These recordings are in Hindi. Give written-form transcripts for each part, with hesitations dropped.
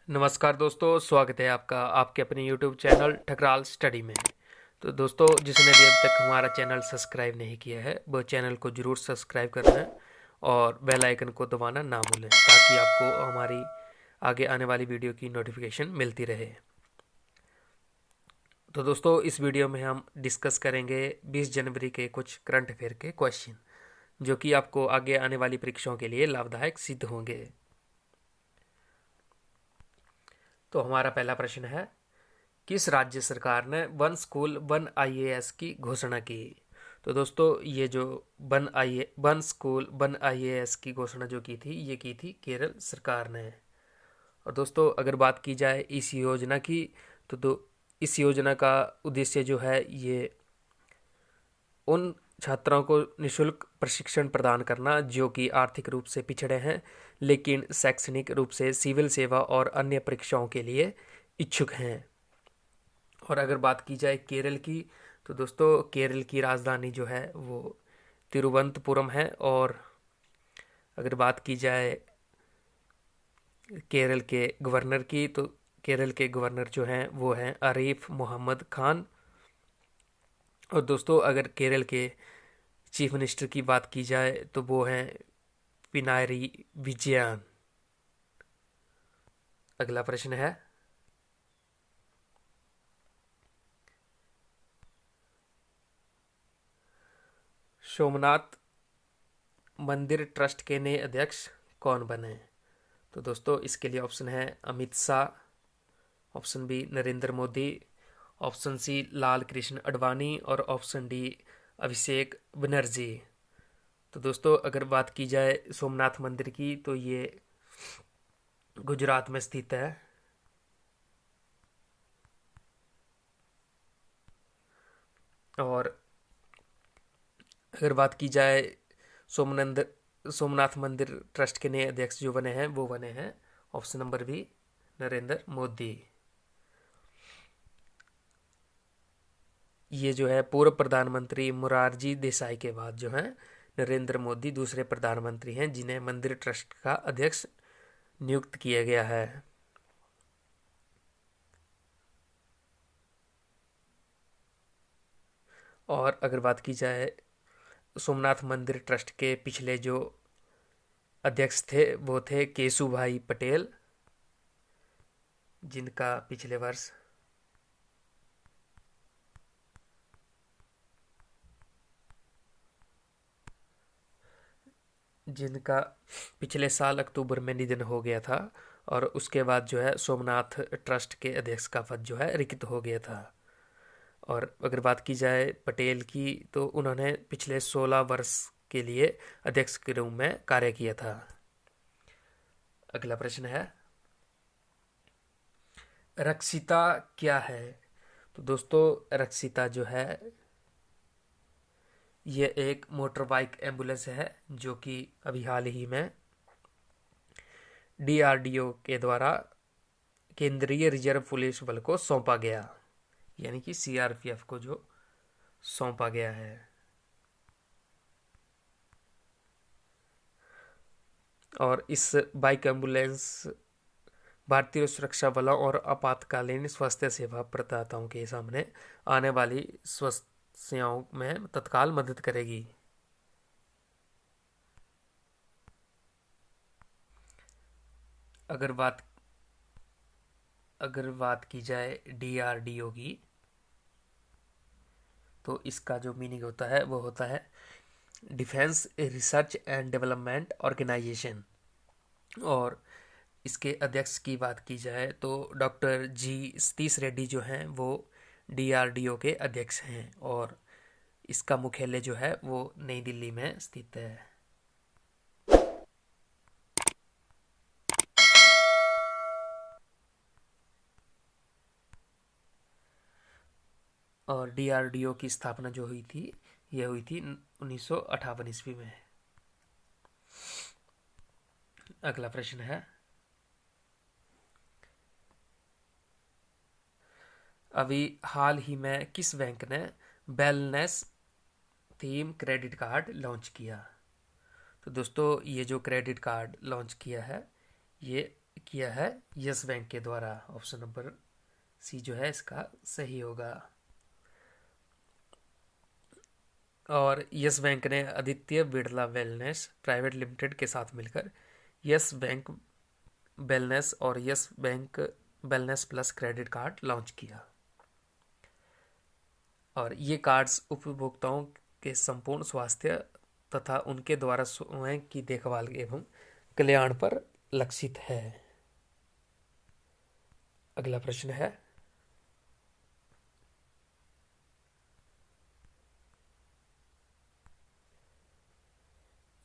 नमस्कार दोस्तों, स्वागत है आपका आपके अपने YouTube चैनल ठकराल स्टडी में। तो दोस्तों, जिसने भी अब तक हमारा चैनल सब्सक्राइब नहीं किया है वो चैनल को ज़रूर सब्सक्राइब करना है और बेल आइकन को दबाना ना भूलें ताकि आपको हमारी आगे आने वाली वीडियो की नोटिफिकेशन मिलती रहे। तो दोस्तों, इस वीडियो में हम डिस्कस करेंगे 20 जनवरी के कुछ करंट अफेयर के क्वेश्चन जो कि आपको आगे आने वाली परीक्षाओं के लिए लाभदायक सिद्ध होंगे। तो हमारा पहला प्रश्न है, किस राज्य सरकार ने वन स्कूल वन आईएएस की घोषणा की? तो दोस्तों, ये जो वन स्कूल वन आईएएस की घोषणा जो की थी, ये की थी केरल सरकार ने। और दोस्तों, अगर बात की जाए इस योजना की तो इस योजना का उद्देश्य जो है ये उन छात्रों को निशुल्क प्रशिक्षण प्रदान करना जो कि आर्थिक रूप से पिछड़े हैं लेकिन शैक्षणिक रूप से सिविल सेवा और अन्य परीक्षाओं के लिए इच्छुक हैं। और अगर बात की जाए केरल की तो दोस्तों, केरल की राजधानी जो है वो तिरुवनंतपुरम है। और अगर बात की जाए केरल के गवर्नर की तो केरल के गवर्नर जो हैं वो हैं आरिफ मोहम्मद खान। और दोस्तों, अगर केरल के चीफ मिनिस्टर की बात की जाए तो वो हैं पिनारी विजयन। अगला प्रश्न है, सोमनाथ मंदिर ट्रस्ट के नए अध्यक्ष कौन बने? तो दोस्तों, इसके लिए ऑप्शन है Amit Shah, option B Narendra Modi, option C Lal Krishna Advani और ऑप्शन डी अभिषेक बनर्जी। तो दोस्तों, अगर बात की जाए सोमनाथ मंदिर की तो ये गुजरात में स्थित है। और अगर बात की जाए सोमनाथ मंदिर ट्रस्ट के नए अध्यक्ष जो बने हैं वो बने हैं option number B Narendra Modi. ये जो है पूर्व प्रधानमंत्री मोरारजी देसाई के बाद जो है नरेंद्र मोदी दूसरे प्रधानमंत्री हैं जिन्हें मंदिर ट्रस्ट का अध्यक्ष नियुक्त किया गया है। और अगर बात की जाए सोमनाथ मंदिर ट्रस्ट के पिछले जो अध्यक्ष थे वो थे केशुभाई पटेल, जिनका पिछले वर्ष जिनका पिछले साल अक्टूबर में निधन हो गया था। और उसके बाद जो है सोमनाथ ट्रस्ट के अध्यक्ष का पद जो है रिक्त हो गया था। और अगर बात की जाए पटेल की तो उन्होंने पिछले 16 वर्ष के लिए अध्यक्ष के रूप में कार्य किया था। अगला प्रश्न है, रक्षिता क्या है? तो दोस्तों, रक्षिता जो है ये एक मोटर बाइक एम्बुलेंस है जो कि अभी हाल ही में डीआरडीओ के द्वारा केंद्रीय रिजर्व पुलिस बल को सौंपा गया, यानी कि सीआरपीएफ को जो सौंपा गया है। और इस बाइक एम्बुलेंस भारतीय सुरक्षा बलों और आपातकालीन स्वास्थ्य सेवा प्रदाताओं के सामने आने वाली समस्याओं में तत्काल मदद करेगी। अगर बात अगर बात की जाए डीआरडीओ की तो इसका जो मीनिंग होता है वो होता है defence research and development organisation. और इसके अध्यक्ष की बात की जाए तो डॉक्टर जी सतीश रेड्डी जो हैं वो डीआरडीओ के अध्यक्ष हैं। और इसका मुख्यालय जो है वो नई दिल्ली में स्थित है। और डीआरडीओ की स्थापना जो हुई थी ये हुई थी 1958 ईस्वी में। अगला प्रश्न है, अभी हाल ही में किस बैंक ने wellness theme credit card launch किया? तो दोस्तों, ये जो क्रेडिट कार्ड लॉन्च किया है ये किया है यस बैंक के द्वारा। ऑप्शन नंबर सी जो है इसका सही होगा। और यस बैंक ने Aditya Birla wellness private limited के साथ मिलकर यस बैंक वेलनेस और yes bank wellness plus credit card launch किया। और ये कार्ड्स उपभोक्ताओं के संपूर्ण स्वास्थ्य तथा उनके द्वारा स्वयं की देखभाल एवं कल्याण पर लक्षित है। अगला प्रश्न है,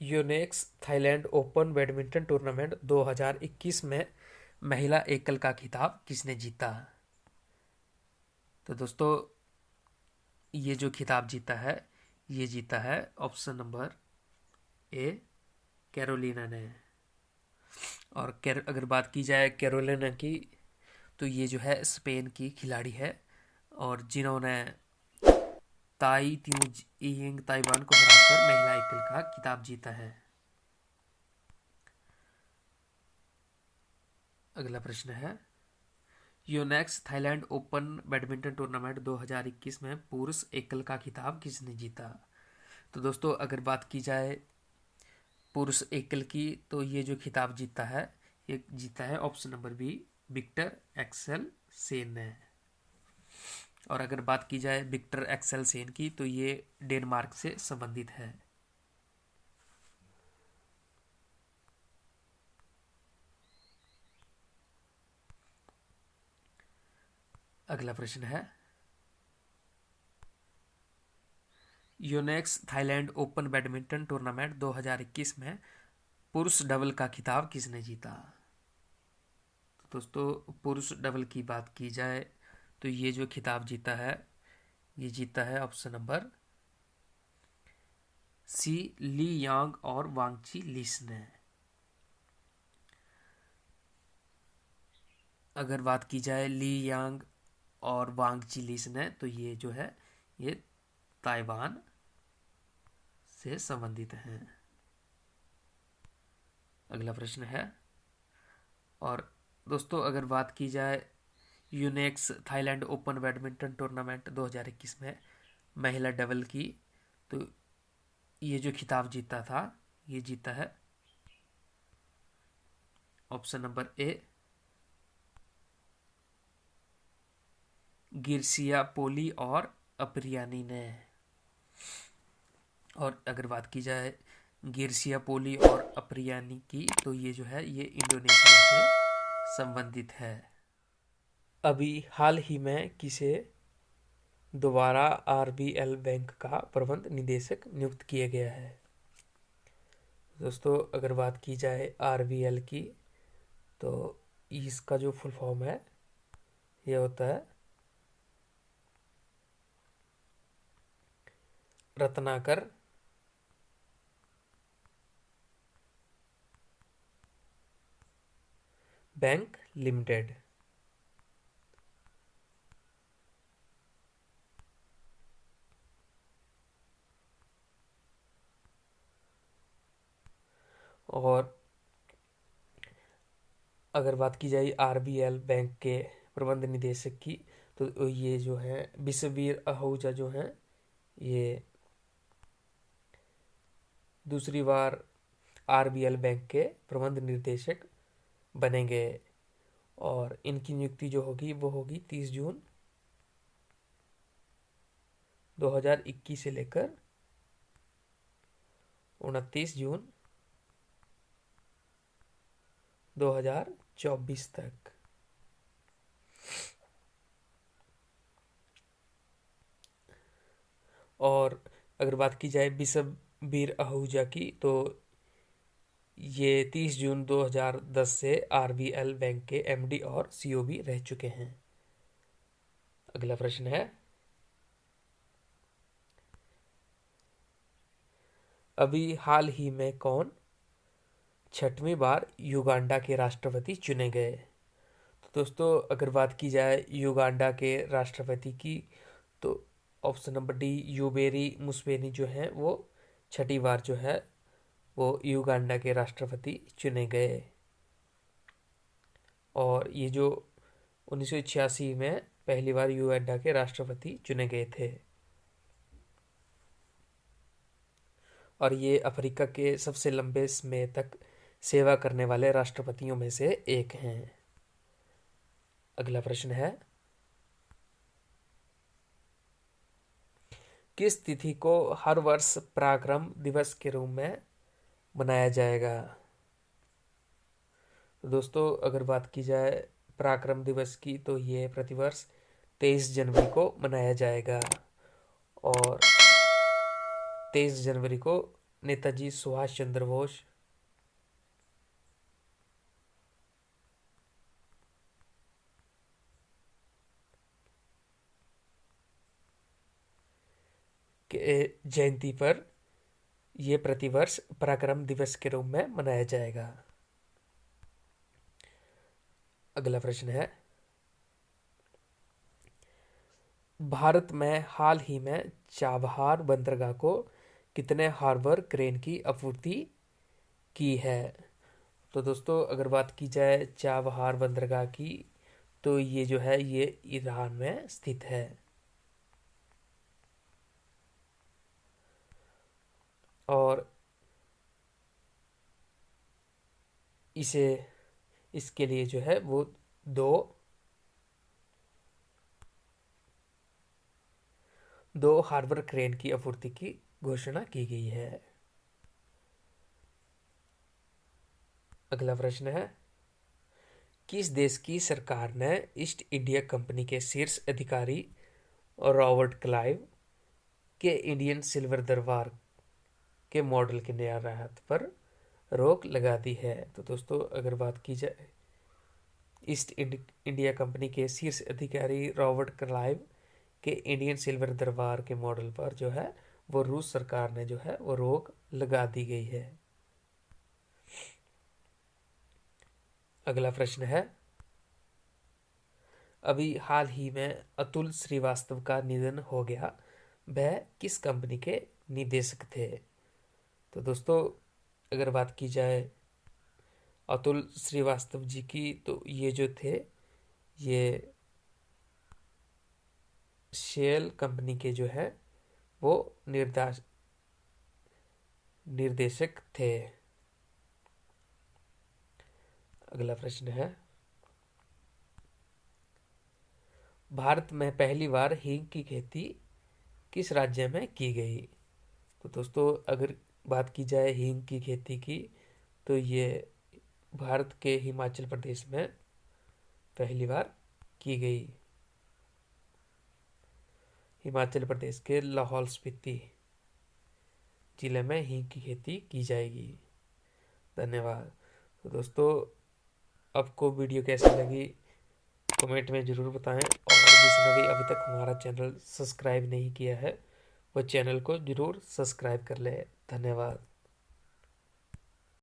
Unix Thailand open badminton tournament 2021 में महिला एकल का खिताब किसने जीता? तो दोस्तों ये जो खिताब जीता है ये जीता है ऑप्शन नंबर ए कैरोलिना ने। और अगर बात की जाए कैरोलिना की तो ये जो है स्पेन की खिलाड़ी है और जिन्होंने ताई त्यूज यिंग ताइवान को हराकर महिला एकल का खिताब जीता है। अगला प्रश्न है, Unix Thailand open badminton tournament 2021 में पुरुष एकल का खिताब किसने जीता? तो दोस्तों अगर बात की जाए पुरुष एकल की तो ये जो खिताब जीता है ये जीता है option number B Victor Axelsen ने। और अगर बात की जाए विक्टर एक्सेल सेन की तो ये डेनमार्क से संबंधित है। अगला प्रश्न है, Unix Thailand open badminton tournament 2021 में पुरुष डबल का खिताब किसने जीता? तो दोस्तों पुरुष डबल की बात की जाए तो ये जो खिताब जीता है ये जीता है ऑप्शन नंबर सी ली यांग और वांगची लिस ने। अगर बात की जाए ली यांग और वांगची लिस ने तो ये जो है ये ताइवान से संबंधित हैं। अगला प्रश्न है, और दोस्तों अगर बात की जाए Unix Thailand open badminton tournament 2021 में महिला डबल की तो ये जो खिताब जीता था ये जीता है ऑप्शन नंबर ए गिरसिया पोली और अप्रियानी ने। और अगर बात की जाए गिरसिया पोली और अप्रियानी की तो ये जो है ये इंडोनेशिया से संबंधित है। अभी हाल ही में किसे दोबारा आरबीएल बैंक का प्रबंध निदेशक नियुक्त किया गया है? दोस्तों अगर बात की जाए आरबीएल की तो इसका जो फुल फॉर्म है ये होता है रत्नाकर बैंक लिमिटेड। और अगर बात की जाए आरबीएल बैंक के प्रबंध निदेशक की तो ये जो है विश्ववीर आहूजा जो है ये दूसरी बार आरबीएल बैंक के प्रबंध निर्देशक बनेंगे। और इनकी नियुक्ति जो होगी वो होगी 30 जून 2021 से लेकर 29 जून 2024 तक। और अगर बात की जाए विश्ववीर आहूजा की तो ये 30 जून 2010 से आरबीएल बैंक के एमडी और सीओबी रह चुके हैं। अगला प्रश्न है, अभी हाल ही में कौन 6वीं बार युगांडा के राष्ट्रपति चुने गए? तो दोस्तों अगर बात की जाए युगांडा के राष्ट्रपति की तो ऑप्शन नंबर डी यूवेरी मुसेवेनी जो है वो 6ठी बार जो है वो युगांडा के राष्ट्रपति चुने गए। और ये जो 1986 में पहली बार युगांडा के राष्ट्रपति चुने गए थे। और ये अफ्रीका के सबसे लंबे समय तक सेवा करने वाले राष्ट्रपतियों में से एक हैं। अगला प्रश्न है, किस तिथि को हर वर्ष पराक्रम दिवस के रूप में मनाया जाएगा? तो दोस्तों अगर बात की जाए पराक्रम दिवस की, तो ये प्रतिवर्ष 23 जनवरी को मनाया जाएगा। और 23 जनवरी को नेताजी सुभाष चंद्र बोस के जयंती पर यह प्रतिवर्ष पराक्रम दिवस के रूप में मनाया जाएगा। अगला प्रश्न है, भारत में हाल ही में चाबहार बंदरगाह को कितने हार्बर क्रेन की आपूर्ति की है? तो दोस्तों अगर बात की जाए चाबहार बंदरगाह की, तो ये जो है ये ईरान में स्थित है। और इसके लिए जो है वो दो हार्बर क्रेन की आपूर्ति की घोषणा की गई है। अगला प्रश्न है, किस देश की सरकार ने ईस्ट इंडिया कंपनी के शीर्ष अधिकारी रॉबर्ट क्लाइव के इंडियन सिल्वर दरबार के मॉडल के निर्यात पर रोक लगा दी है? तो दोस्तों अगर बात की जाए ईस्ट इंडिया कंपनी के शीर्ष अधिकारी रॉबर्ट क्लाइव के इंडियन सिल्वर दरबार के मॉडल पर जो है वो रूस सरकार ने जो है वो रोक लगा दी गई है। अगला प्रश्न है, अभी हाल ही में अतुल श्रीवास्तव का निधन हो गया, वह किस कंपनी के निदेशक थे? तो दोस्तों अगर बात की जाए अतुल श्रीवास्तव जी की, तो ये जो थे ये शेल कंपनी के जो है वो निर्देशक थे। अगला प्रश्न है, भारत में पहली बार हींग की खेती किस राज्य में की गई? तो दोस्तों अगर बात की जाए हींग की खेती की, तो ये भारत के हिमाचल प्रदेश में पहली बार की गई। हिमाचल प्रदेश के लाहौल स्पीति जिले में हींग की खेती की जाएगी। धन्यवाद। तो दोस्तों आपको वीडियो कैसी लगी कमेंट में ज़रूर बताएं, और जिसने भी अभी तक हमारा चैनल सब्सक्राइब नहीं किया है वो चैनल को ज़रूर सब्सक्राइब कर ले। धन्यवाद।